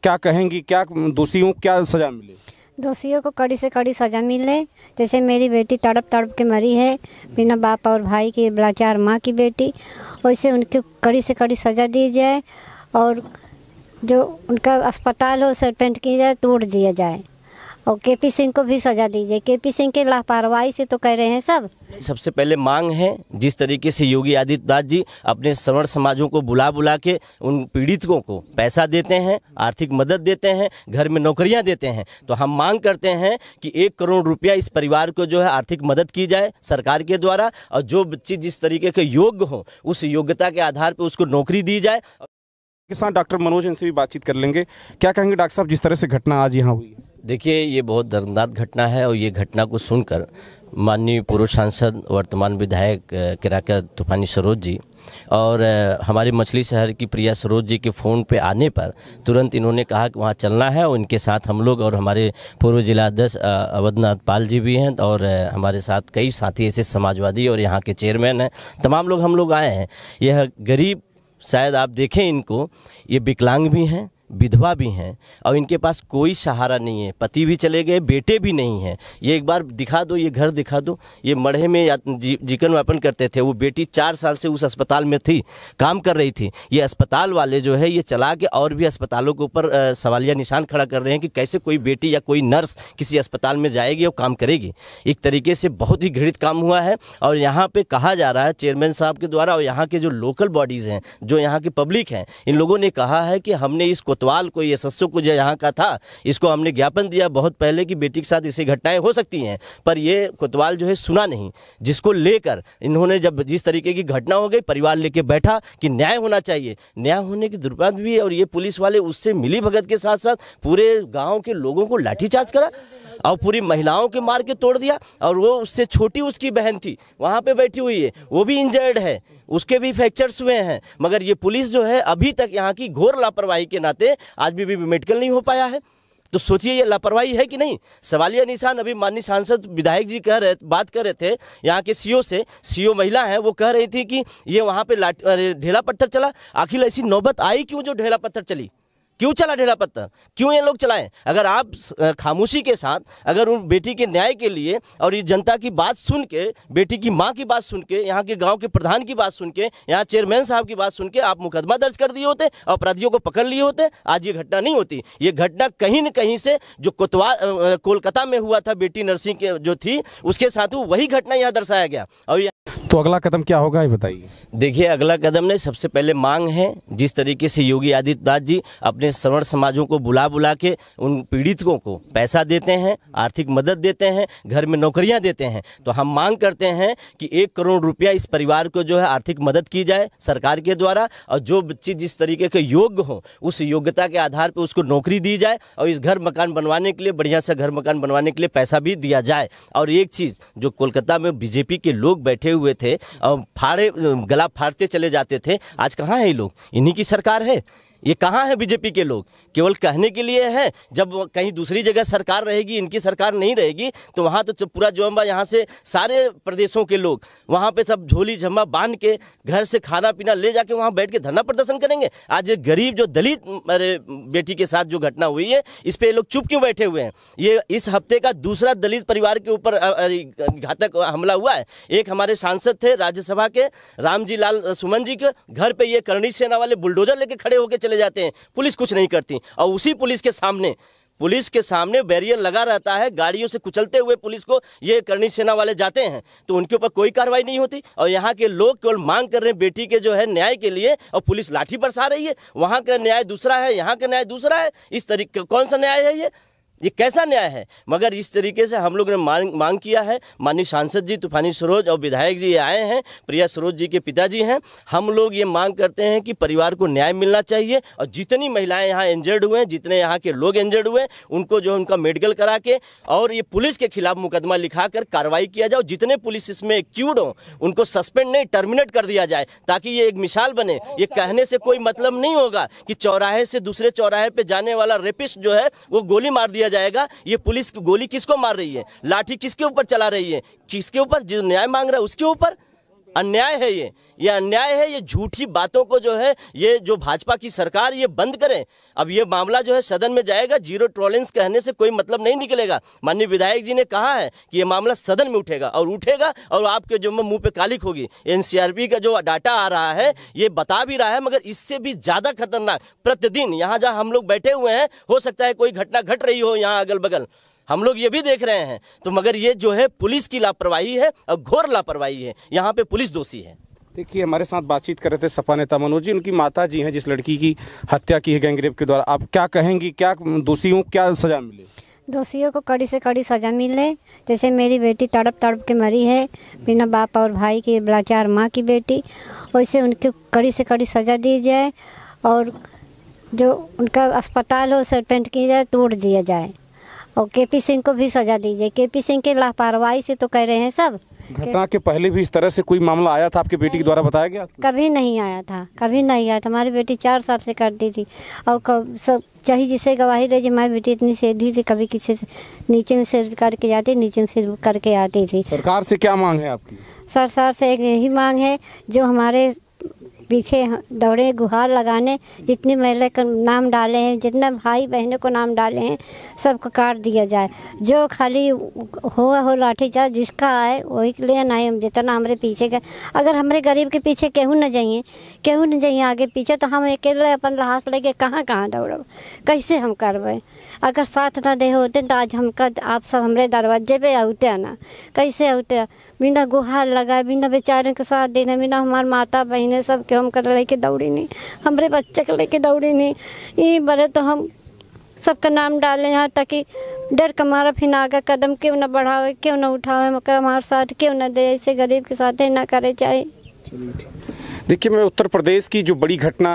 क्या कहेंगी, क्या दोषियों को क्या सजा मिले? दोषियों को कड़ी से कड़ी सज़ा मिले। जैसे मेरी बेटी तड़प तड़प के मरी है बिना बाप और भाई की, लाचार माँ की बेटी, वैसे उनकी कड़ी से कड़ी सज़ा दी जाए और जो उनका अस्पताल हो उसे पेंट किया जाए, तोड़ दिया जाए। और केपी सिंह को भी सज़ा दीजिए। केपी सिंह के लापरवाही से तो कह रहे हैं सब। सबसे पहले मांग है, जिस तरीके से योगी आदित्यनाथ जी अपने सवर्ण समाजों को बुला बुला के उन पीड़ितों को पैसा देते हैं, आर्थिक मदद देते हैं, घर में नौकरियां देते हैं, तो हम मांग करते हैं कि 1 करोड़ रुपया इस परिवार को जो है आर्थिक मदद की जाए सरकार के द्वारा, और जो बच्चे जिस तरीके के योग्य हो उस योग्यता के आधार पर उसको नौकरी दी जाए। किसान डॉक्टर मनोज, इनसे भी बातचीत कर लेंगे। क्या कहेंगे डॉक्टर साहब, जिस तरह से घटना आज यहाँ हुई? देखिए, ये बहुत दर्दनाक घटना है और ये घटना को सुनकर माननीय पूर्व सांसद वर्तमान विधायक किराका तूफानी सरोज जी और हमारे मछली शहर की प्रिया सरोज जी के फ़ोन पे आने पर तुरंत इन्होंने कहा कि वहाँ चलना है, और इनके साथ हम लोग और हमारे पूर्व जिला अध्यक्ष अवधनाथ पाल जी भी हैं, और हमारे साथ कई साथी ऐसे समाजवादी और यहाँ के चेयरमैन हैं, तमाम लोग हम लोग आए हैं। यह गरीब, शायद आप देखें इनको, ये विकलांग भी हैं, विधवा भी हैं, और इनके पास कोई सहारा नहीं है। पति भी चले गए, बेटे भी नहीं हैं। ये एक बार दिखा दो, ये घर दिखा दो। ये मढ़े में जीवन यापन करते थे। वो बेटी 4 साल से उस अस्पताल में थी, काम कर रही थी। ये अस्पताल वाले जो है ये चला के और भी अस्पतालों के ऊपर सवालिया निशान खड़ा कर रहे हैं कि कैसे कोई बेटी या कोई नर्स किसी अस्पताल में जाएगी और काम करेगी। एक तरीके से बहुत ही घृणित काम हुआ है। और यहाँ पे कहा जा रहा है चेयरमैन साहब के द्वारा, और यहाँ के जो लोकल बॉडीज़ हैं, जो यहाँ की पब्लिक हैं, इन लोगों ने कहा है कि हमने इस कोतवाल को, ये सस्सों को जो यहाँ का था, इसको हमने ज्ञापन दिया बहुत पहले कि बेटी के साथ ऐसी घटनाएं हो सकती हैं, पर ये कोतवाल जो है सुना नहीं, जिसको लेकर इन्होंने जब जिस तरीके की घटना हो गई, परिवार लेके बैठा कि न्याय होना चाहिए। न्याय होने के दुर्भाग्य भी, और ये पुलिस वाले उससे मिली भगत के साथ साथ पूरे गाँव के लोगों को लाठीचार्ज करा और पूरी महिलाओं के मार के तोड़ दिया। और वो उससे छोटी उसकी बहन थी, वहाँ पे बैठी हुई है, वो भी इंजर्ड है, उसके भी फ्रैक्चर्स हुए हैं। मगर ये पुलिस जो है अभी तक यहाँ की घोर लापरवाही के नाते आज भी मेडिकल नहीं हो पाया है। तो सोचिए ये लापरवाही है कि नहीं। सवालिया निशान अभी माननीय सांसद विधायक जी बात कर रहे थे यहाँ के सीओ से। सीओ महिला है, वो कह रही थी कि ये वहाँ पे ढेला पत्थर चला। आखिर ऐसी नौबत आई क्यों जो ढेला पत्थर चली? क्यों चला ढेला पत्थर? क्यों ये लोग चलाएं? अगर आप खामोशी के साथ, अगर उन बेटी के न्याय के लिए और ये जनता की बात सुन के, बेटी की माँ की बात सुन के, यहाँ के गांव के प्रधान की बात सुन के, यहाँ चेयरमैन साहब की बात सुन के आप मुकदमा दर्ज कर दिए होते और अपराधियों को पकड़ लिए होते, आज ये घटना नहीं होती। ये घटना कहीं न कहीं से जो कोलकाता में हुआ था बेटी नर्सिंग के जो थी, उसके साथ वही घटना यहाँ दर्शाया गया। और तो अगला कदम क्या होगा ये बताइए। देखिए, अगला कदम ने सबसे पहले मांग है, जिस तरीके से योगी आदित्यनाथ जी अपने सवर्ण समाजों को बुला बुला के उन पीड़ितों को पैसा देते हैं, आर्थिक मदद देते हैं, घर में नौकरियां देते हैं, तो हम मांग करते हैं कि 1 करोड़ रुपया इस परिवार को जो है आर्थिक मदद की जाए सरकार के द्वारा, और जो बच्चे जिस तरीके के योग्य हो उस योग्यता के आधार पर उसको नौकरी दी जाए, और इस घर मकान बनवाने के लिए, बढ़िया सा घर मकान बनवाने के लिए पैसा भी दिया जाए। और एक चीज़, जो कोलकाता में बीजेपी के लोग बैठे हुए थे और गला फाड़ते चले जाते थे, आज कहाँ है ये लोग? इन्हीं की सरकार है। ये कहाँ है बीजेपी के लोग? केवल कहने के लिए है। जब कहीं दूसरी जगह सरकार रहेगी, इनकी सरकार नहीं रहेगी, तो वहाँ तो पूरा जोम्बा, यहाँ से सारे प्रदेशों के लोग वहाँ पे सब झोली झम्मा बांध के घर से खाना पीना ले जाके वहाँ बैठ के धरना प्रदर्शन करेंगे। आज एक गरीब जो दलित बेटी के साथ जो घटना हुई है, इस पे लोग चुप क्यों बैठे हुए हैं? ये इस हफ्ते का दूसरा दलित परिवार के ऊपर घातक हमला हुआ है। एक हमारे सांसद थे राज्यसभा के रामजी लाल सुमन जी के घर पे ये करणी सेना वाले बुलडोजर लेके खड़े होकर चले जाते हैं, पुलिस कुछ नहीं करती। और उसी पुलिस के सामने बैरियर लगा रहता है, गाड़ियों से कुचलते हुए पुलिस को ये करणी सेना वाले जाते हैं, तो उनके ऊपर कोई कार्रवाई नहीं होती। और यहाँ के लोग केवल मांग कर रहे हैं बेटी के जो है न्याय के लिए, और पुलिस लाठी बरसा रही है। वहाँ का न्याय दूसरा है, यहाँ का न्याय दूसरा है। इस तरीके कौन सा न्याय है ये कैसा न्याय है? मगर इस तरीके से हम लोग ने मांग किया है। माननीय सांसद जी तूफानी सरोज और विधायक जी आए हैं, प्रिया सरोज जी के पिताजी हैं। हम लोग ये मांग करते हैं कि परिवार को न्याय मिलना चाहिए, और जितनी महिलाएं यहाँ इंजर्ड हुए हैं, जितने यहाँ के लोग इंजर्ड हुए, उनको जो उनका मेडिकल करा के और ये पुलिस के खिलाफ मुकदमा लिखा कर कार्रवाई किया जाए। जितने पुलिस इसमें एक्यूड हो उनको सस्पेंड नहीं, टर्मिनेट कर दिया जाए, ताकि ये एक मिसाल बने। ये कहने से कोई मतलब नहीं होगा कि चौराहे से दूसरे चौराहे पे जाने वाला रेपिस्ट जो है वो गोली मार दिया जाएगा। ये पुलिस गोली किसको मार रही है? लाठी किसके ऊपर चला रही है? किसके ऊपर? जो न्याय मांग रहा है उसके ऊपर। अन्याय है ये अन्याय है। ये झूठी बातों को जो है ये जो भाजपा की सरकार ये बंद करे। अब ये मामला जो है सदन में जाएगा, जीरो टॉलरेंस कहने से कोई मतलब नहीं निकलेगा। माननीय विधायक जी ने कहा है कि ये मामला सदन में उठेगा और आपके जो मुंह पे कालिक होगी। एनसीआरबी का जो डाटा आ रहा है ये बता भी रहा है, मगर इससे भी ज्यादा खतरनाक प्रतिदिन यहाँ जहाँ हम लोग बैठे हुए हैं, हो सकता है कोई घटना घट रही हो यहाँ अगल बगल, हम लोग ये भी देख रहे हैं। तो मगर ये जो है पुलिस की लापरवाही है और घोर लापरवाही है। यहाँ पे पुलिस दोषी है। देखिए, हमारे साथ बातचीत कर रहे थे सपा नेता मनोज जी। उनकी माता जी हैं जिस लड़की की हत्या की है गैंगरेप के द्वारा। आप क्या कहेंगी, क्या दोषियों को क्या सजा मिले? दोषियों को कड़ी से कड़ी सजा मिले। जैसे मेरी बेटी तड़प तड़प के मरी है, बिना बाप और भाई की, लाचार माँ की बेटी, वैसे उनकी कड़ी से कड़ी सजा दी जाए और जो उनका अस्पताल हो सरपेंट की जाए, तोड़ दिया जाए। और केपी सिंह को भी सजा दीजिए। केपी सिंह के लापरवाही से तो कह रहे हैं सब। घटना के पहले भी इस तरह से कोई मामला आया था आपकी बेटी के द्वारा बताया गया? कभी नहीं आया था, कभी नहीं आया था। हमारी बेटी 4 साल से करती थी और सब चाहे जिसे गवाही रही, हमारी बेटी इतनी सीधी थी, कभी किसी से नीचे में सिर करके जाती, नीचे में सिर करके आती थी। सरकार से क्या मांग है आपकी? सरकार से एक यही मांग है, जो हमारे पीछे दौड़े गुहार लगाने, जितनी महिला का नाम डाले हैं, जितना भाई बहनों को नाम डाले हैं, सबको काट दिया जाए। जो खाली हो लाठीचार्ज जिसका आए वही के लिए ना, हम जितना हमारे पीछे का, अगर हमारे गरीब के पीछे केहू न जाइए आगे पीछे, तो हम अकेले अपन हाथ लेके कहाँ दौड़ब, कैसे हम करबे? अगर साथ ना दे होते तो आज हमका आप सब हमारे दरवाजे पे आते ना, कैसे आते? बिना गुहार लगाए, बिना बेचारे के साथ देने, बिना हमारे माता बहने सब हम कर लेके दौड़ी नहीं, हमारे बच्चे को लेके दौड़ी नहीं। ये बड़े तो हम सबका नाम डालें यहाँ, ताकि डर का मारा फिर आगे कदम क्यों न बढ़ावे, क्यों न उठावे, मगर हमारे साथ क्यों न दे, ऐसे गरीब के साथ ही ना करे चाहे। देखिए, मैं उत्तर प्रदेश की जो बड़ी घटना